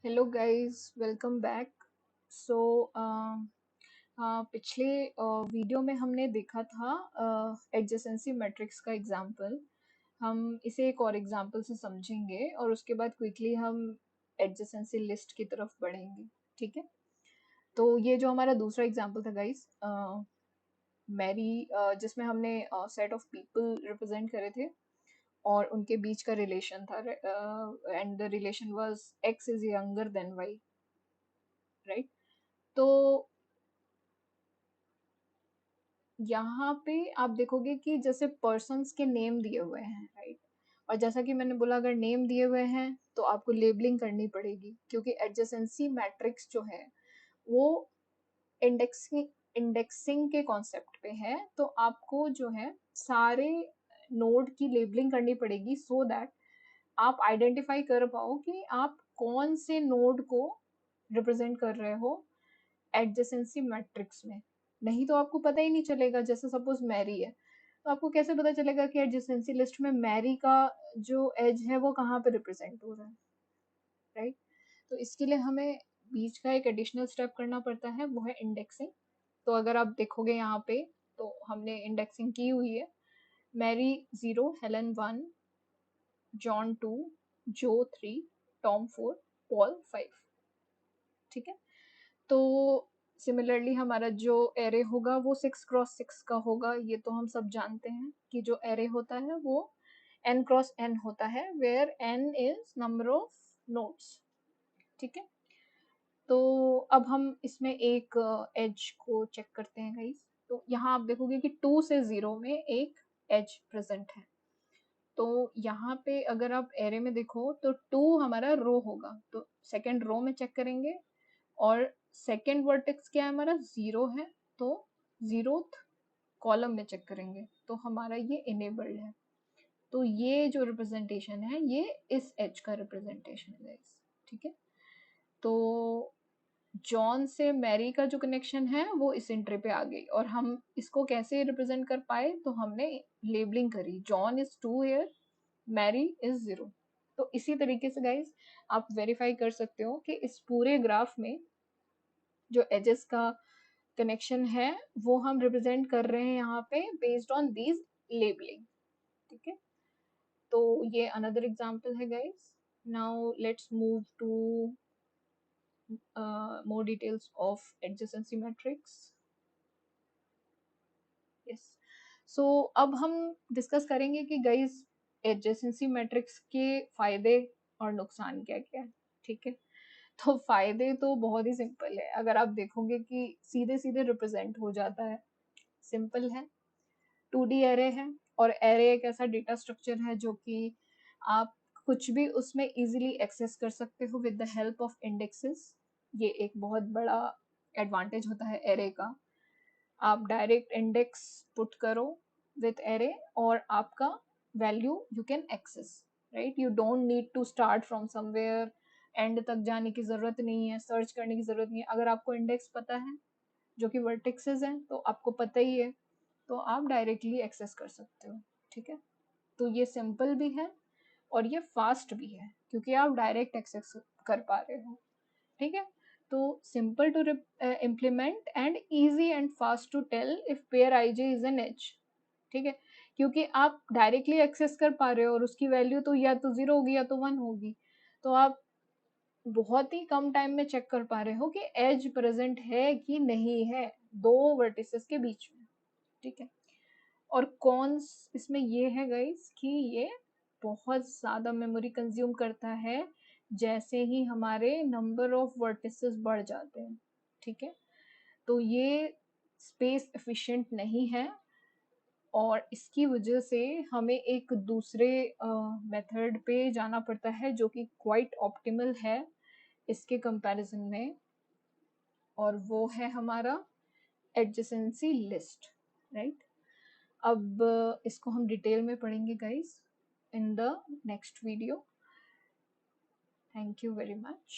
Hello guys, welcome back. So पिछले वीडियो में हमने देखा था एडजेसेंसी मैट्रिक्स का एग्जांपल। हम इसे एक और एग्जांपल से समझेंगे और उसके बाद क्विकली हम एडजेसेंसी लिस्ट की तरफ बढ़ेंगे। ठीक है, तो ये जो हमारा दूसरा एग्जांपल था गाइस, मैरी, जिसमें हमने सेट ऑफ पीपल रिप्रेजेंट करे थे और उनके बीच का रिलेशन था, and the relation was X is younger than Y, right. तो यहाँ पे आप देखोगे कि जैसे पर्सन्स के नेम दिए हुए हैं, राइट। और जैसा कि मैंने बोला, अगर नेम दिए हुए हैं तो आपको लेबलिंग करनी पड़ेगी, क्योंकि एडजेसेंसी मैट्रिक्स जो है वो इंडेक्सिंग इंडेक्सिंग के कॉन्सेप्ट पे है। तो आपको जो है सारे नोड की लेबलिंग करनी पड़ेगी, सो दैट आप आइडेंटिफाई कर पाओ कि आप कौन से नोड को रिप्रेजेंट कर रहे हो एडजेसेंसी मैट्रिक्स में। नहीं तो आपको पता ही नहीं चलेगा। जैसे सपोज मैरी है, तो आपको कैसे पता चलेगा कि एडजेसेंसी लिस्ट में मैरी का जो एज है वो कहाँ पे रिप्रेजेंट हो रहा है, राइट। तो इसके लिए हमें बीच का एक एडिशनल स्टेप करना पड़ता है, वो है इंडेक्सिंग। तो अगर आप देखोगे यहाँ पे, तो हमने इंडेक्सिंग की हुई है। मैरी 0, हेलन 1, जॉन 2, जो 3, टॉम 4, पॉल 5। ठीक है, तो सिमिलरली हमारा जो एरे होगा वो 6x6 का होगा। ये तो हम सब जानते हैं कि जो एरे होता है वो n×n होता है, where n is number of nodes. ठीक है, तो अब हम इसमें एक एज को चेक करते हैं गाइस। तो यहाँ आप देखोगे कि 2 से 0 में एक एज प्रेजेंट है। तो यहाँ पे अगर आप एरे में देखो तो 2 हमारा रो होगा, तो सेकेंड रो में चेक करेंगे। और सेकेंड वर्टेक्स क्या है हमारा, 0 है, तो 0th कॉलम में चेक करेंगे, तो हमारा ये इनेबल्ड है। तो ये जो रिप्रेजेंटेशन है ये इस एज का रिप्रेजेंटेशन है गाइस। ठीक है, तो जॉन से मैरी का जो कनेक्शन है वो इस एंट्री पे आ गई, और हम इसको कैसे रिप्रेजेंट कर पाए, तो हमने लेबलिंग करी, John is 2 here, Mary is 0। तो इसी तरीके से गाइस आप वेरीफाई कर सकते हो कि इस पूरे ग्राफ में जो एजेस का कनेक्शन है वो हम रिप्रेजेंट कर रहे हैं यहाँ पे बेस्ड ऑन दीज लेबलिंग। ठीक है, तो ये अनदर एग्जांपल है guys. Now let's move to more details of adjacency matrix. Yes, so अब हम डिस्कस करेंगे कि गाइस एडजेसेंसी मैट्रिक्स के फायदे और नुकसान क्या क्या है। ठीक है, तो फायदे तो बहुत ही सिंपल है। अगर आप देखोगे कि सीधे सीधे रिप्रेजेंट हो जाता है, सिंपल है, 2D एरे है। और एरे एक ऐसा डेटा स्ट्रक्चर है जो कि आप कुछ भी उसमें इजीली एक्सेस कर सकते हो with the help of indexes. ये एक बहुत बड़ा एडवांटेज होता है एरे का। आप डायरेक्ट इंडेक्स पुट करो विथ एरे और आपका value you can access, right. You don't need to start from somewhere, end तक जाने की जरूरत नहीं है, सर्च करने की जरूरत नहीं है। अगर आपको इंडेक्स पता है जो कि वर्टेक्सेस हैं तो आपको पता ही है, तो आप डायरेक्टली एक्सेस कर सकते हो। ठीक है, तो ये सिंपल भी है और ये फास्ट भी है, क्योंकि आप डायरेक्ट एक्सेस कर पा रहे हो। ठीक है, तो simple to implement and easy and fast to tell if pair I J is an edge. ठीक है, क्योंकि आप डायरेक्टली एक्सेस कर पा रहे हो और उसकी वैल्यू तो या तो 0 होगी या तो 1 होगी। तो आप बहुत ही कम टाइम में चेक कर पा रहे हो कि एज प्रेजेंट है कि नहीं है दो वर्टिसेस के बीच में। ठीक है, और कौन इसमें ये है गाइस कि ये बहुत ज्यादा मेमोरी कंज्यूम करता है जैसे ही हमारे नंबर ऑफ वर्टिसेस बढ़ जाते हैं। ठीक है, तो ये स्पेस एफिशिएंट नहीं है, और इसकी वजह से हमें एक दूसरे मेथड पे जाना पड़ता है जो कि क्वाइट ऑप्टिमल है इसके कंपैरिजन में, और वो है हमारा एडजेसेंसी लिस्ट, राइट। अब इसको हम डिटेल में पढ़ेंगे guys in the next video. Thank you very much.